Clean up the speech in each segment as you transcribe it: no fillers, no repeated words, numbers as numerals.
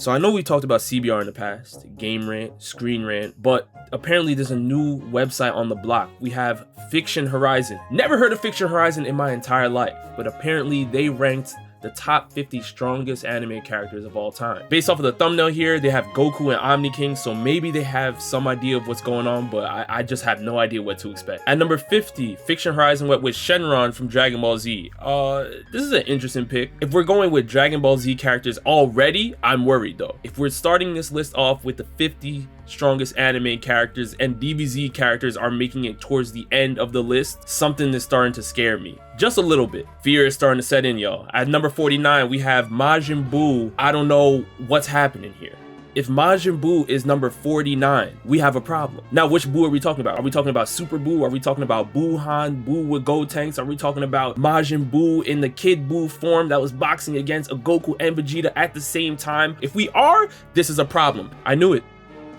So I know we talked about CBR in the past, Game Rant, Screen Rant, but apparently there's a new website on the block. We have Fiction Horizon. Never heard of Fiction Horizon in my entire life, but apparently they ranked the top 50 strongest anime characters of all time. Based off of the thumbnail here, they have Goku and Omni King, so maybe they have some idea of what's going on, but I just have no idea what to expect. At number 50, Fiction Horizon went with Shenron from Dragon Ball Z. This is an interesting pick. If we're going with Dragon Ball Z characters already, I'm worried though. If we're starting this list off with the 50 strongest anime characters and DBZ characters are making it towards the end of the list, something is starting to scare me. Just a little bit. Fear is starting to set in, y'all. At number 49, we have Majin Buu. I don't know what's happening here. If Majin Buu is number 49, we have a problem. Now, which Buu are we talking about? Are we talking about Super Buu? Are we talking about Buuhan, Buu with Gold Tanks? Are we talking about Majin Buu in the Kid Buu form that was boxing against a Goku and Vegeta at the same time? If we are, this is a problem. I knew it.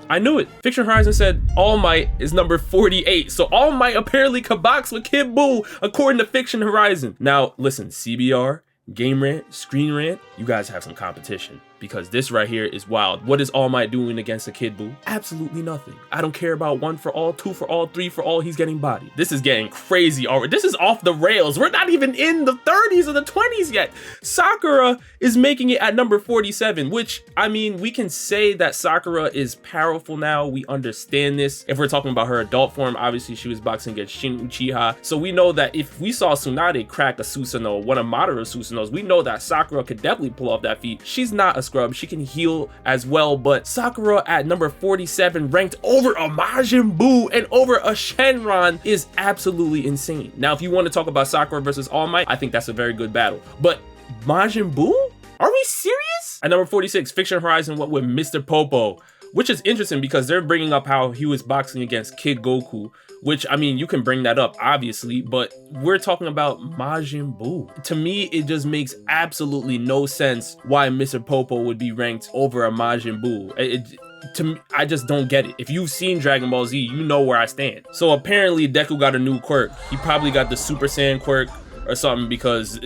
I knew it. Fiction Horizon said All Might is number 48. So All Might apparently could box with Kid Buu, according to Fiction Horizon. Now, listen, CBR, Game Rant, Screen Rant, you guys have some competition. Because this right here is wild. What is All Might doing against a Kid Buu? Absolutely nothing. I don't care about 1 for all, 2 for all, 3 for all. He's getting bodied. This is getting crazy already. This is off the rails. We're not even in the 30s or the 20s yet. Sakura is making it at number 47, which, I mean, we can say that Sakura is powerful now. We understand this. If we're talking about her adult form, obviously she was boxing against Shin Uchiha. So we know that if we saw Tsunade crack a Susanoo, one of Madara's Susanos, we know that Sakura could definitely pull off that feat. She's not a scrub. She can heal as well, but Sakura at number 47 ranked over a Majin Buu and over a Shenron is absolutely insane. Now, if you want to talk about Sakura versus All Might, I think that's a very good battle. But Majin Buu? Are we serious? At number 46, Fiction Horizon went with Mr. Popo, which is interesting because they're bringing up how he was boxing against Kid Goku, which, I mean, you can bring that up, obviously, but we're talking about Majin Buu. To me, it just makes absolutely no sense why Mr. Popo would be ranked over a Majin Buu. To me, I just don't get it. If you've seen Dragon Ball Z, you know where I stand. So apparently, Deku got a new quirk. He probably got the Super Saiyan quirk or something because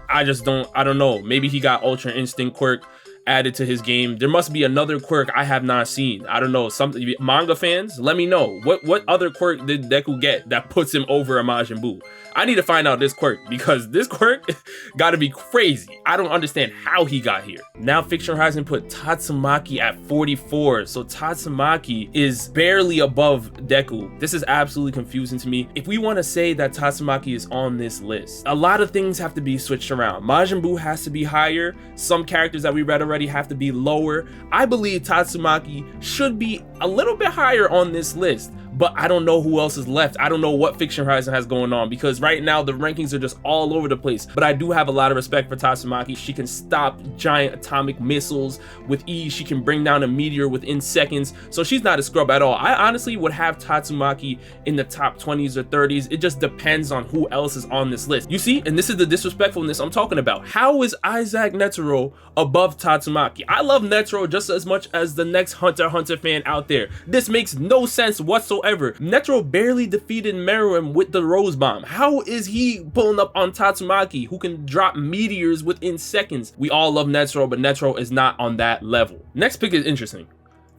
I don't know. Maybe he got Ultra Instinct quirk added to his game. There must be another quirk I have not seen. I don't know. Something, manga fans, let me know. What other quirk did Deku get that puts him over a Majin Buu? I need to find out this quirk because this quirk gotta be crazy. I don't understand how he got here. Now Fiction Horizon put Tatsumaki at 44. So Tatsumaki is barely above Deku. This is absolutely confusing to me. If we want to say that Tatsumaki is on this list, a lot of things have to be switched around. Majin Buu has to be higher. Some characters that we read already have to be lower. I believe Tatsumaki should be a little bit higher on this list, but I don't know who else is left. I don't know what Fiction Horizon has going on because right now the rankings are just all over the place. But I do have a lot of respect for Tatsumaki. She can stop giant atomic missiles with ease. She can bring down a meteor within seconds. So she's not a scrub at all. I honestly would have Tatsumaki in the top 20s or 30s. It just depends on who else is on this list. You see, and this is the disrespectfulness I'm talking about. How is Isaac Netero above Tatsumaki? I love Netero just as much as the next Hunter x Hunter fan out there. This makes no sense whatsoever. Netero barely defeated Meruem with the Rose Bomb. How is he pulling up on Tatsumaki, who can drop meteors within seconds? We all love Netero, but Netero is not on that level. Next pick is interesting.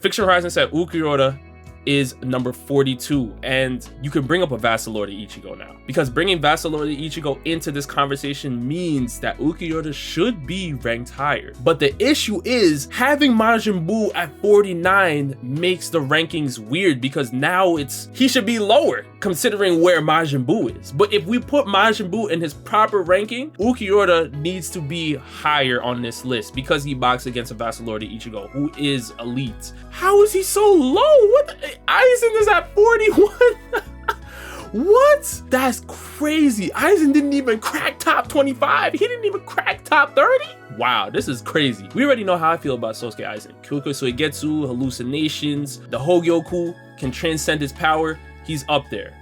Fiction Horizon said Ulquiorra is number 42, and you can bring up a Vassalord to Ichigo now, because bringing Vassalord to Ichigo into this conversation means that Ulquiorra should be ranked higher. But the issue is having Majin Buu at 49 makes the rankings weird because now he should be lower considering where Majin Buu is. But if we put Majin Buu in his proper ranking, Ulquiorra needs to be higher on this list because he boxed against a Vassalord to Ichigo who is elite. How is he so low? Aizen is at 41. What? That's crazy. Aizen didn't even crack top 25. He didn't even crack top 30. Wow, this is crazy. We already know how I feel about Sasuke Aizen. Kyoku Suigetsu, hallucinations, the Hogyoku can transcend his power. He's up there.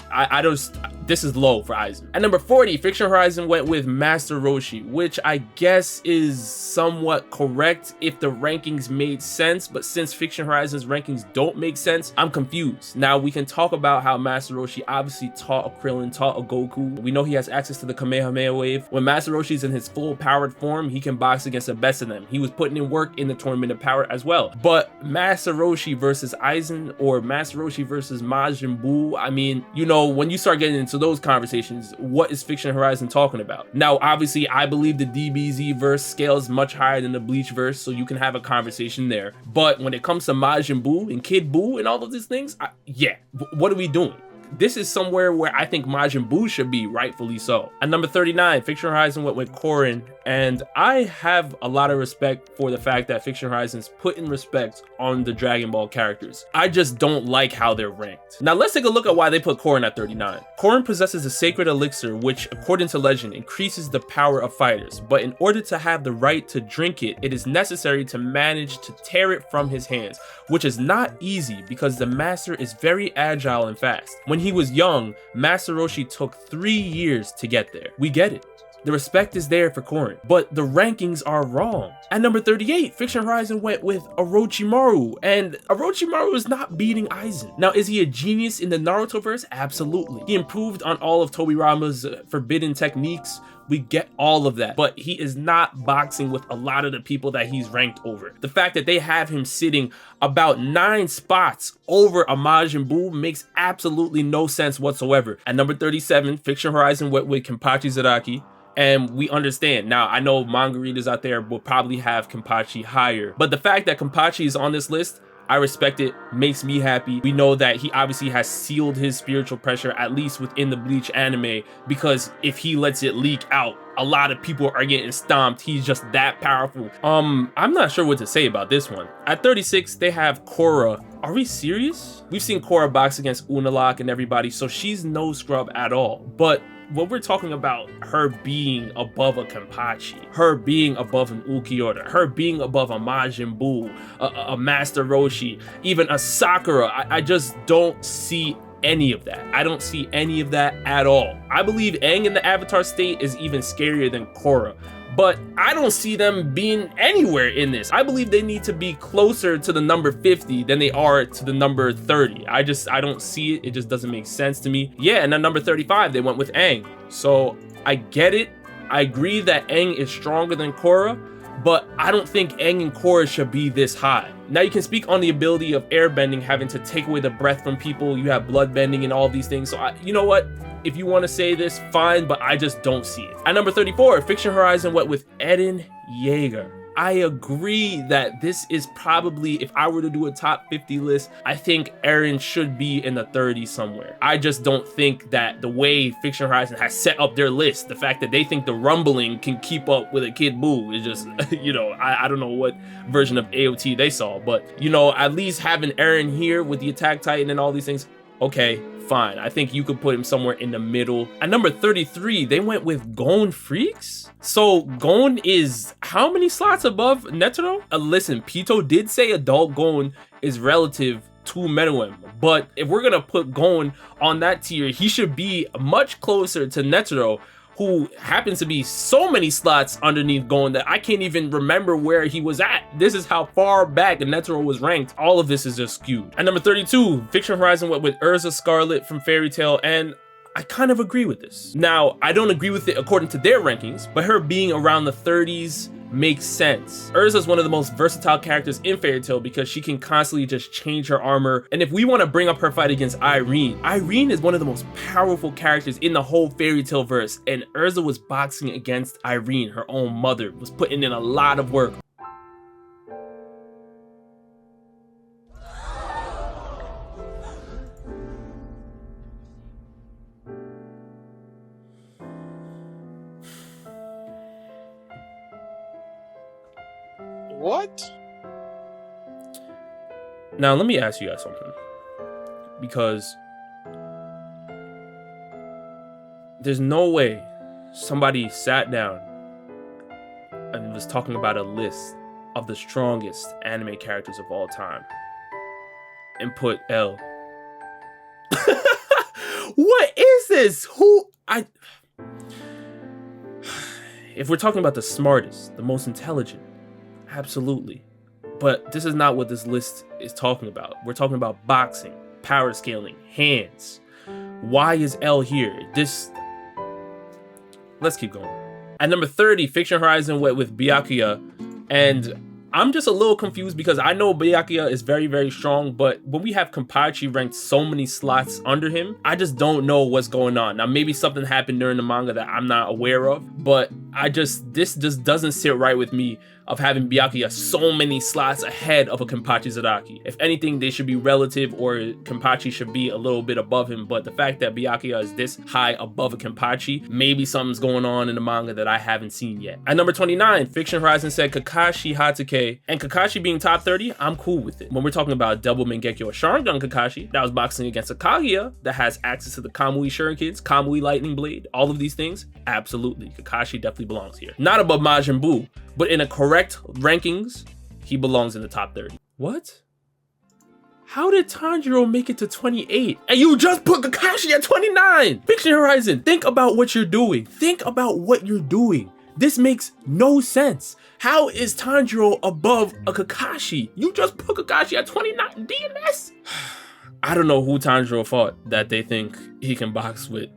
this is low for Aizen. At number 40, Fiction Horizon went with Master Roshi, which I guess is somewhat correct if the rankings made sense, but since Fiction Horizon's rankings don't make sense, I'm confused. Now, we can talk about how Master Roshi obviously taught a Krillin, taught a Goku. We know he has access to the Kamehameha wave. When Master Roshi's in his full powered form, he can box against the best of them. He was putting in work in the Tournament of Power as well. But Master Roshi versus Aizen, or Master Roshi versus Majin Buu, I mean, you know, when you start getting into those conversations, what is Fiction Horizon talking about? Now, obviously, I believe the DBZ verse scales much higher than the Bleach verse, so you can have a conversation there. But when it comes to Majin Buu and Kid Buu and all of these things, yeah, what are we doing? This is somewhere where I think Majin Buu should be, rightfully so. At number 39, Fiction Horizon went with Korin, and I have a lot of respect for the fact that Fiction Horizon's putting respect on the Dragon Ball characters. I just don't like how they're ranked. Now let's take a look at why they put Korin at 39. Korin possesses a sacred elixir which, according to legend, increases the power of fighters, but in order to have the right to drink it, it is necessary to manage to tear it from his hands, which is not easy because the master is very agile and fast. When he was young, Master Roshi took 3 years to get there. We get it. The respect is there for Korin, but the rankings are wrong. At number 38, Fiction Horizon went with Orochimaru, and Orochimaru is not beating Aizen. Now, is he a genius in the Naruto verse? Absolutely. He improved on all of Tobirama's forbidden techniques. We get all of that, but he is not boxing with a lot of the people that he's ranked over. The fact that they have him sitting about 9 spots over a Majin Buu makes absolutely no sense whatsoever. At number 37, Fiction Horizon went with Kenpachi Zaraki. And we understand. Now, I know manga readers out there will probably have Kenpachi higher, but the fact that Kenpachi is on this list, I respect it, makes me happy. We know that he obviously has sealed his spiritual pressure, at least within the Bleach anime, because if he lets it leak out, a lot of people are getting stomped. He's just that powerful. I'm not sure what to say about this one. At 36, they have Korra. Are we serious? We've seen Korra box against Unalaq and everybody, so she's no scrub at all. But when we're talking about her being above a Kenpachi, her being above an Ulquiorra, her being above a Majin Buu, a Master Roshi, even a Sakura, I just don't see any of that. I don't see any of that at all. I believe Aang in the Avatar state is even scarier than Korra, but I don't see them being anywhere in this. I believe they need to be closer to the number 50 than they are to the number 30. I don't see it. It just doesn't make sense to me. Yeah, and then number 35, they went with Aang. So I get it. I agree that Aang is stronger than Korra, but I don't think Aang and Korra should be this high. Now you can speak on the ability of airbending, having to take away the breath from people. You have blood bending and all these things. So you know what? If you want to say this, fine, but I just don't see it. At number 34, Fiction Horizon went with Eren Yeager. I agree that this is probably, if I were to do a top 50 list, I think Eren should be in the 30s somewhere. I just don't think that the way Fiction Horizon has set up their list, the fact that they think the rumbling can keep up with a Kid Buu is just, you know, I don't know what version of AOT they saw, but, you know, at least having Eren here with the Attack Titan and all these things, okay, fine. I think you could put him somewhere in the middle. At number 33, they went with Gon Freaks. So Gon is how many slots above Netero? Listen, Pito did say adult Gon is relative to Meruem, but if we're gonna put Gon on that tier, he should be much closer to Netero, who happens to be so many slots underneath Gon that I can't even remember where he was at. This is how far back Netero was ranked. All of this is just skewed. At number 32, Fiction Horizon went with Erza Scarlet from Fairy Tail, and I kind of agree with this. Now, I don't agree with it according to their rankings, but her being around the 30s makes sense. Erza is one of the most versatile characters in Fairy Tail because she can constantly just change her armor. And if we want to bring up her fight against Irene, Irene is one of the most powerful characters in the whole Fairy Tail verse, and Erza was boxing against Irene, her own mother, was putting in a lot of work. What? Now, let me ask you guys something. Because there's no way somebody sat down and was talking about a list of the strongest anime characters of all time and put L. What is this? If we're talking about the smartest, the most intelligent, absolutely. But this is not what this list is talking about. We're talking about boxing, power scaling, hands. Why is L here? Let's keep going. At number 30, Fiction Horizon went with Byakuya, and I'm just a little confused because I know Byakuya is very, very strong, but when we have Kenpachi ranked so many slots under him, I just don't know what's going on. Now, maybe something happened during the manga that I'm not aware of, but this just doesn't sit right with me of having Byakuya so many slots ahead of a Kenpachi Zaraki. If anything, they should be relative, or Kenpachi should be a little bit above him, but the fact that Byakuya is this high above a Kenpachi, maybe something's going on in the manga that I haven't seen yet. At number 29, Fiction Horizon said Kakashi Hatake, and Kakashi being top 30, I'm cool with it. When we're talking about double Mangekyo Sharingan Kakashi, that was boxing against a Kaguya that has access to the Kamui Shurikens, Kamui Lightning Blade, all of these things, absolutely. Kakashi definitely belongs here. Not above Majin Buu, but in a correct rankings, he belongs in the top 30. What? How did Tanjiro make it to 28? And you just put Kakashi at 29! Fiction Horizon, think about what you're doing. Think about what you're doing. This makes no sense. How is Tanjiro above a Kakashi? You just put Kakashi at 29 DNS? I don't know who Tanjiro fought that they think he can box with.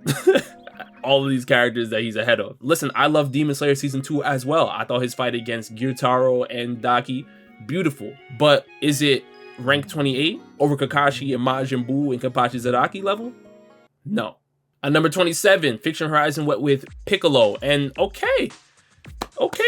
All of these characters that he's ahead of. Listen, I love Demon Slayer Season 2 as well. I thought his fight against Gyutaro and Daki, beautiful. But is it rank 28 over Kakashi and Majin Buu and Kenpachi Zaraki level? No. At number 27, Fiction Horizon went with Piccolo. And okay,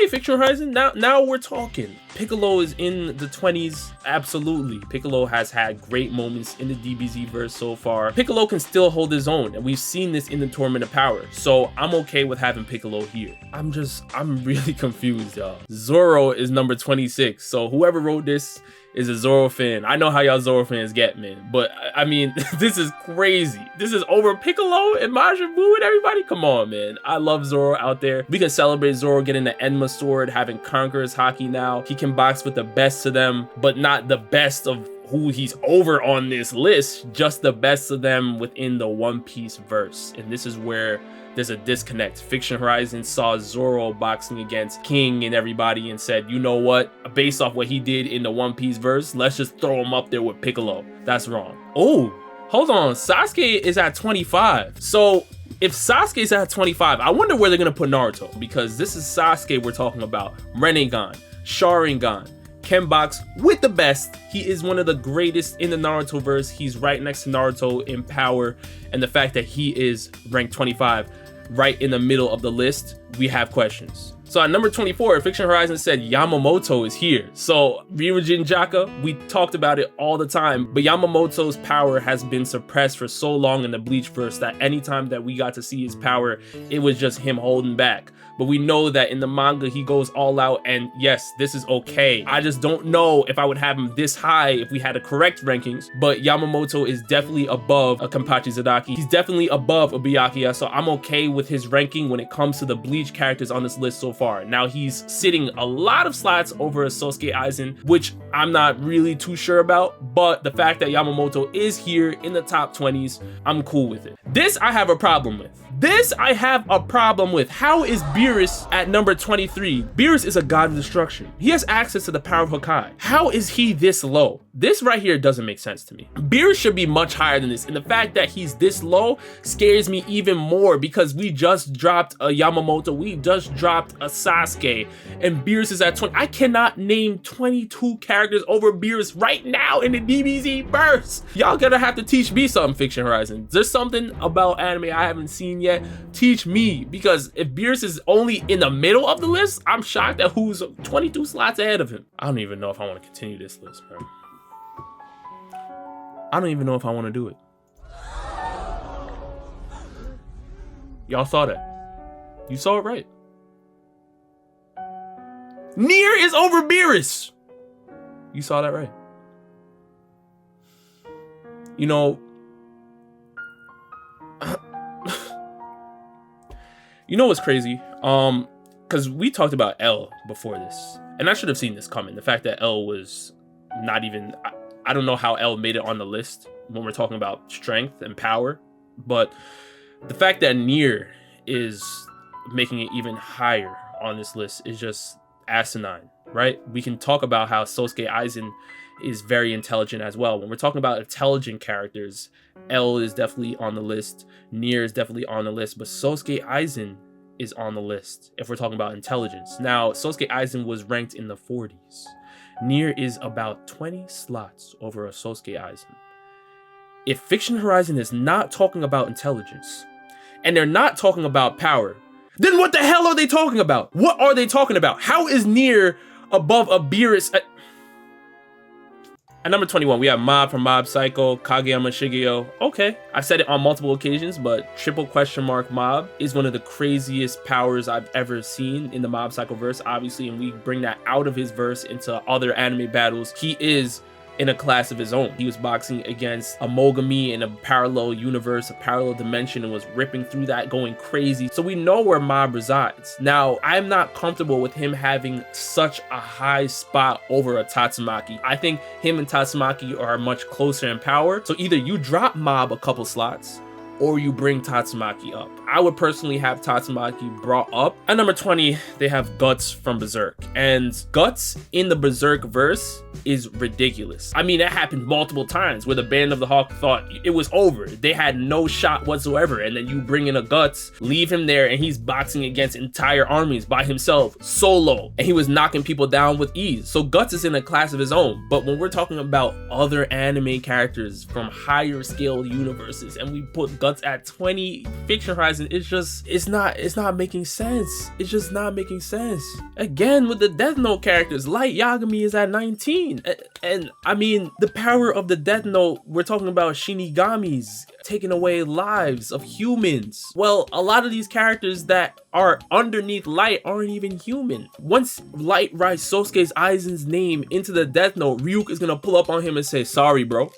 Fiction Horizon, now we're talking. Piccolo is in the 20s, absolutely. Piccolo has had great moments in the DBZ verse so far. Piccolo can still hold his own, and we've seen this in the Tournament of Power, so I'm okay with having Piccolo here. I'm really confused, y'all. Zoro is number 26, so whoever wrote this is a Zoro fan. I know how y'all Zoro fans get, man, but I mean, this is crazy. This is over Piccolo and Majin Buu and everybody? Come on, man. I love Zoro out there. We can celebrate Zoro getting the Enma sword, having Conqueror's Haki now. He can box with the best of them, but not the best of who he's over on this list, just the best of them within the One Piece verse. And this is where there's a disconnect. Fiction Horizon saw Zoro boxing against King and everybody and said, you know what, based off what he did in the One Piece verse, let's just throw him up there with Piccolo. That's wrong. Oh, hold on, Sasuke is at 25. So if Sasuke's at 25, I wonder where they're gonna put Naruto, because this is Sasuke we're talking about. Rinnegan, Sharingan, can box with the best. He is one of the greatest in the Naruto verse. He's right next to Naruto in power, and the fact that he is ranked 25 right in the middle of the list, we have questions. So at number 24, Fiction Horizon said Yamamoto is here. So Ryujin Jaka, we talked about it all the time, but Yamamoto's power has been suppressed for so long in the Bleach verse that anytime that we got to see his power, it was just him holding back. But we know that in the manga, he goes all out, and yes, this is okay. I just don't know if I would have him this high if we had a correct rankings, but Yamamoto is definitely above a Kenpachi Zaraki. He's definitely above a Byakuya, so I'm okay with his ranking when it comes to the Bleach characters on this list so far. Now, he's sitting a lot of slots over a Sasuke Aizen, which I'm not really too sure about, but the fact that Yamamoto is here in the top 20s, I'm cool with it. This I have a problem with. How is Beerus at number 23? Beerus is a god of destruction. He has access to the power of Hokkai. How is he this low? This right here doesn't make sense to me. Beerus should be much higher than this, and the fact that he's this low scares me even more because we just dropped a Yamamoto, we just dropped a Sasuke, and Beerus is at 20. I cannot name 22 characters over Beerus right now in the DBZ verse. Y'all gonna have to teach me something, Fiction Horizon. There's something about anime I haven't seen yet. Teach me, because if Beerus is only in the middle of the list, I'm shocked at who's 22 slots ahead of him. I don't even know if I want to continue this list, man. I don't even know if I want to do it. Y'all saw that. You saw it right. Nier is over Beerus. You saw that right. You know, you know what's crazy? Because we talked about L before this, and I should have seen this coming. The fact that L was not even, I don't know how L made it on the list when we're talking about strength and power, but The fact that Nier is making it even higher on this list is just asinine, right? We can talk about how Sasuke Aizen is very intelligent as well. When we're talking about intelligent characters, L is definitely on the list, Nier is definitely on the list, but Sasuke Aizen is on the list if we're talking about intelligence. Now, Sasuke Aizen was ranked in the 40s. Nier is about 20 slots over a Sasuke Aizen. If Fiction Horizon is not talking about intelligence, and they're not talking about power, then what the hell are they talking about? What are they talking about? How is Nier above a Beerus? At number 21, we have Mob from Mob Psycho, Kageyama Shigeo. Okay, I've said it on multiple occasions, but triple question mark Mob is one of the craziest powers I've ever seen in the Mob Psycho verse, obviously, and we bring that out of his verse into other anime battles. He is in a class of his own. He was boxing against a Mogami in a parallel universe, a parallel dimension, and was ripping through that, going crazy. So we know where Mob resides. Now, I'm not comfortable with him having such a high spot over a Tatsumaki. I think him and Tatsumaki are much closer in power. So either you drop Mob a couple slots, or you bring Tatsumaki up. I would personally have Tatsumaki brought up. At number 20, they have Guts from Berserk. And Guts in the Berserk verse is ridiculous. I mean, that happened multiple times where the Band of the Hawk thought it was over. They had no shot whatsoever. And then you bring in a Guts, leave him there, and he's boxing against entire armies by himself, solo. And he was knocking people down with ease. So Guts is in a class of his own. But when we're talking about other anime characters from higher scale universes, and we put Guts at 20, Fiction Horizon, it's not making sense. It's just not making sense. Again, with the Death Note characters, Light Yagami is at 19. And I mean, the power of the Death Note, we're talking about Shinigamis taking away lives of humans. Well, a lot of these characters that are underneath Light aren't even human. Once Light writes Sasuke Aizen's name into the Death Note, Ryuk is gonna pull up on him and say, sorry, bro.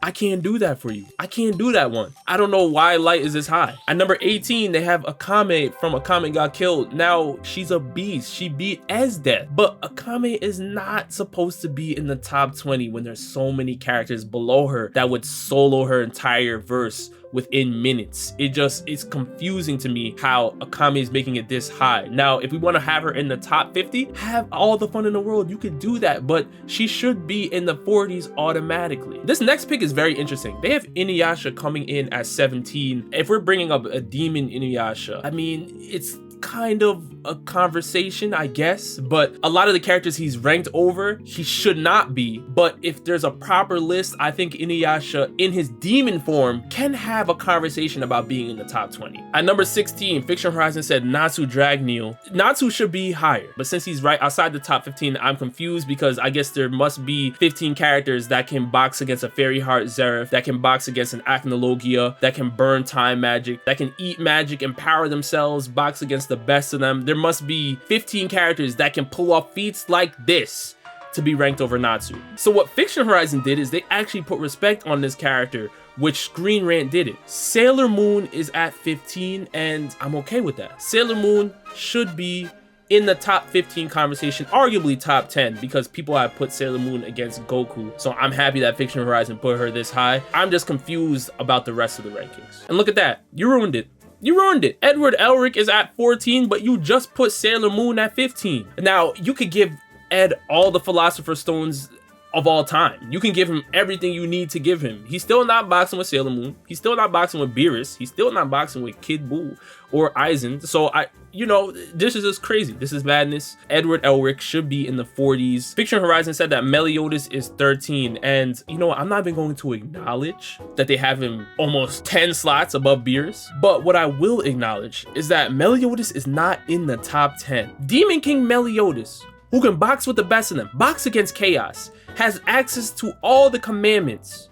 I can't do that for you. I can't do that one. I don't know why Light is this high. At number 18, they have Akame from Akame Got Killed. Now, she's a beast. She beat Death, but Akame is not supposed to be in the top 20 when there's so many characters below her that would solo her entire verse within minutes. It's confusing to me how Akame is making it this high. Now, if we want to have her in the top 50, have all the fun in the world. You could do that, but she should be in the 40s automatically. This next pick is very interesting. They have Inuyasha coming in at 17. If we're bringing up a demon Inuyasha, I mean, it's kind of a conversation, I guess, but a lot of the characters he's ranked over, he should not be. But if there's a proper list, I think Inuyasha in his demon form can have a conversation about being in the top 20. At number 16, Fiction Horizon said Natsu Dragneel. Natsu should be higher, but since he's right outside the top 15, I'm confused because I guess there must be 15 characters that can box against a Fairy Heart Zeref, that can box against an Acnologia, that can burn time magic, that can eat magic, empower themselves, box against the best of them. There must be 15 characters that can pull off feats like this to be ranked over Natsu. So what Fiction Horizon did is they actually put respect on this character, which Screen Rant did it. Sailor Moon is at 15, and I'm okay with that. Sailor Moon should be in the top 15 conversation, arguably top 10, because people have put Sailor Moon against Goku. So I'm happy that Fiction Horizon put her this high. I'm just confused about the rest of the rankings. And look at that, you ruined it. You ruined it. Edward Elric is at 14, but you just put Sailor Moon at 15. Now, you could give Ed all the Philosopher's Stones of all time. You can give him everything you need to give him. He's still not boxing with Sailor Moon. He's still not boxing with Beerus. He's still not boxing with Kid Buu or Aizen. So this is just crazy. This is madness. Edward Elric should be in the 40s. Fiction Horizon said that Meliodas is 13. And I'm not even going to acknowledge that they have him almost 10 slots above Beerus. But what I will acknowledge is that Meliodas is not in the top 10. Demon King Meliodas, who can box with the best of them, box against chaos, has access to all the commandments,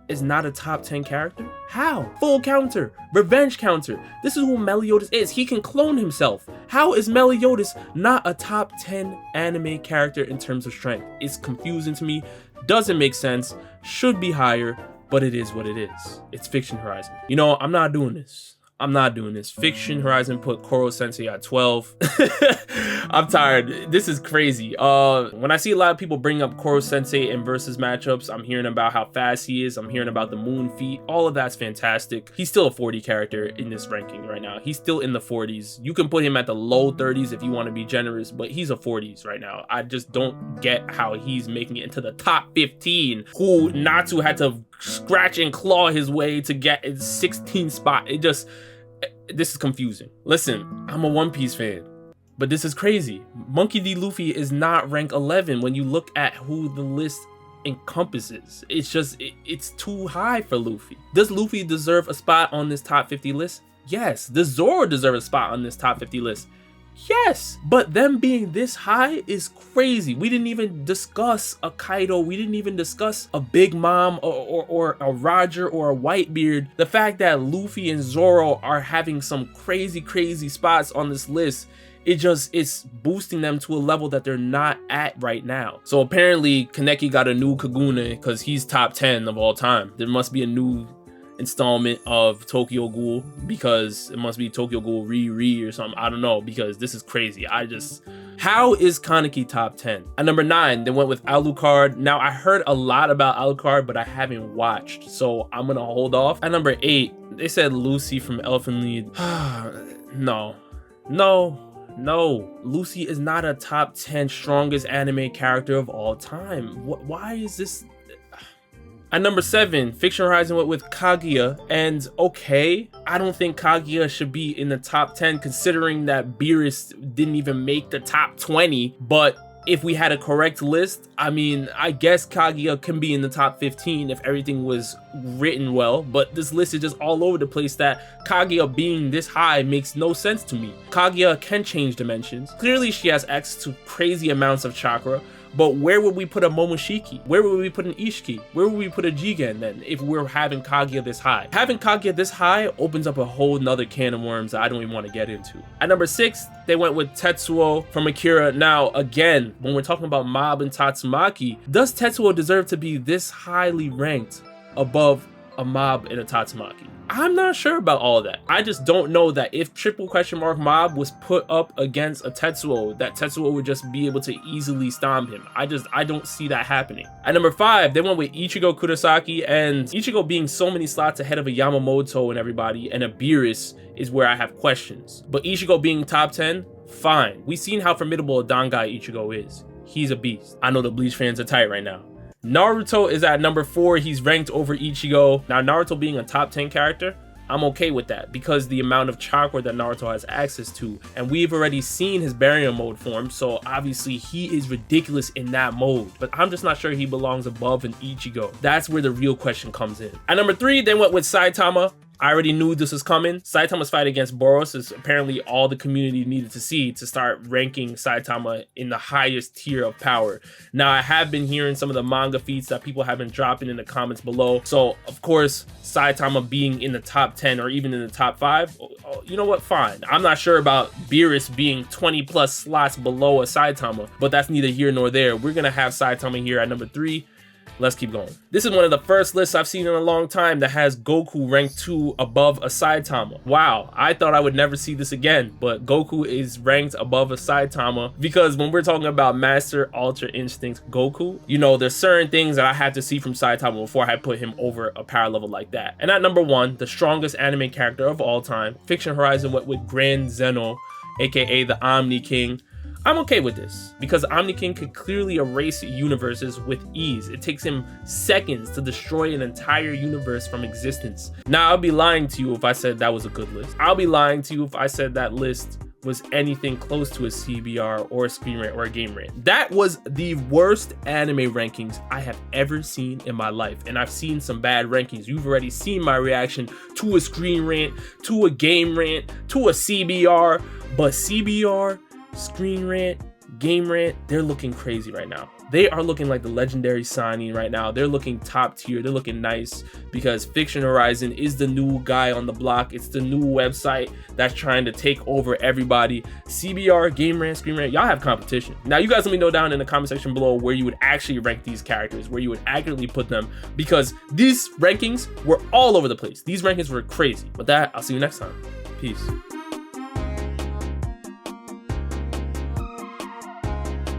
is not a top 10 character? How? Full counter, revenge counter. This is who Meliodas is. He can clone himself. How is Meliodas not a top 10 anime character in terms of strength? It's confusing to me, doesn't make sense, should be higher, but it is what it is. It's Fiction Horizon. I'm not doing this. I'm not doing this. Fiction Horizon put Koro Sensei at 12. I'm tired. This is crazy. When I see a lot of people bring up Koro Sensei in versus matchups, I'm hearing about how fast he is. I'm hearing about the moon feat. All of that's fantastic. He's still a 40 character in this ranking right now. He's still in the 40s. You can put him at the low 30s if you want to be generous, but he's a 40s right now. I just don't get how he's making it into the top 15, who Natsu had to scratch and claw his way to get his 16th spot. This is confusing. Listen, I'm a One Piece fan, but this is crazy. Monkey D. Luffy is not rank 11 when you look at who the list encompasses. It's too high for Luffy. Does Luffy deserve a spot on this top 50 list? Yes. Does Zoro deserve a spot on this top 50 list? Yes, but them being this high is crazy. We didn't even discuss a Kaido. We didn't even discuss a Big Mom or a Roger or a Whitebeard. The fact that Luffy and Zoro are having some crazy spots on this list, it's boosting them to a level that they're not at right now. So apparently Kaneki got a new Kagune because he's top 10 of all time. There must be a new installment of Tokyo Ghoul, because it must be Tokyo Ghoul Re or something. I don't know, because this is crazy. How is Kaneki top 10? At number 9, they went with Alucard. Now, I heard a lot about Alucard, but I haven't watched, so I'm gonna hold off. At number 8, they said Lucy from Elfen Lied. No, Lucy is not a top 10 strongest anime character of all time. Why is this? At number 7, Fiction Horizon went with Kaguya, and okay, I don't think Kaguya should be in the top 10 considering that Beerus didn't even make the top 20, but if we had a correct list, I mean, I guess Kaguya can be in the top 15 if everything was written well, but this list is just all over the place that Kaguya being this high makes no sense to me. Kaguya can change dimensions. Clearly she has access to crazy amounts of chakra, but where would we put a Momoshiki? Where would we put an Ishiki? Where would we put a Jigen then if we're having Kaguya this high? Having Kaguya this high opens up a whole nother can of worms that I don't even want to get into. At number 6, they went with Tetsuo from Akira. Now, again, when we're talking about Mob and Tatsumaki, does Tetsuo deserve to be this highly ranked above a Mob and a Tatsumaki? I'm not sure about all of that. I just don't know that if Mob was put up against a Tetsuo, that Tetsuo would just be able to easily stomp him. I don't see that happening. At number 5, they went with Ichigo Kurosaki, and Ichigo being so many slots ahead of a Yamamoto and everybody, and a Beerus is where I have questions. But Ichigo being top 10, fine. We've seen how formidable a Dangai Ichigo is. He's a beast. I know the Bleach fans are tight right now. Naruto is at number 4. He's ranked over Ichigo. Now, Naruto being a top 10 character, I'm okay with that because the amount of chakra that Naruto has access to, and we've already seen his barrier mode form, so obviously he is ridiculous in that mode, but I'm just not sure he belongs above an Ichigo. That's where the real question comes in. At number 3, they went with Saitama. I already knew this was coming. Saitama's fight against Boros is apparently all the community needed to see to start ranking Saitama in the highest tier of power. Now, I have been hearing some of the manga feats that people have been dropping in the comments below. So, of course, Saitama being in the top 10 or even in the top 5, you know what? Fine. I'm not sure about Beerus being 20 plus slots below a Saitama, but that's neither here nor there. We're going to have Saitama here at number 3. Let's keep going. This is one of the first lists I've seen in a long time that has Goku ranked 2 above a Saitama. Wow, I thought I would never see this again, but Goku is ranked above a Saitama because when we're talking about Master Ultra Instinct Goku, you know, there's certain things that I had to see from Saitama before I put him over a power level like that. And at number 1, the strongest anime character of all time, Fiction Horizon went with Grand Zeno, aka the Omni King. I'm okay with this because Omni King could clearly erase universes with ease. It takes him seconds to destroy an entire universe from existence. Now, I'll be lying to you if I said that was a good list. I'll be lying to you if I said that list was anything close to a CBR or a Screen Rant or a Game Rant. That was the worst anime rankings I have ever seen in my life, and I've seen some bad rankings. You've already seen my reaction to a Screen Rant, to a Game Rant, to a CBR, but CBR, Screen Rant, Game Rant, they're looking crazy right now. they are looking like the legendary signing right now. They're looking top tier. They're looking nice because Fiction Horizon is the new guy on the block. It's the new website that's trying to take over everybody. CBR, Game Rant, Screen Rant, y'all have competition. Now you guys let me know down in the comment section below where you would actually rank these characters, where you would accurately put them, because these rankings were all over the place. These rankings were crazy. With that, I'll see you next time. Peace.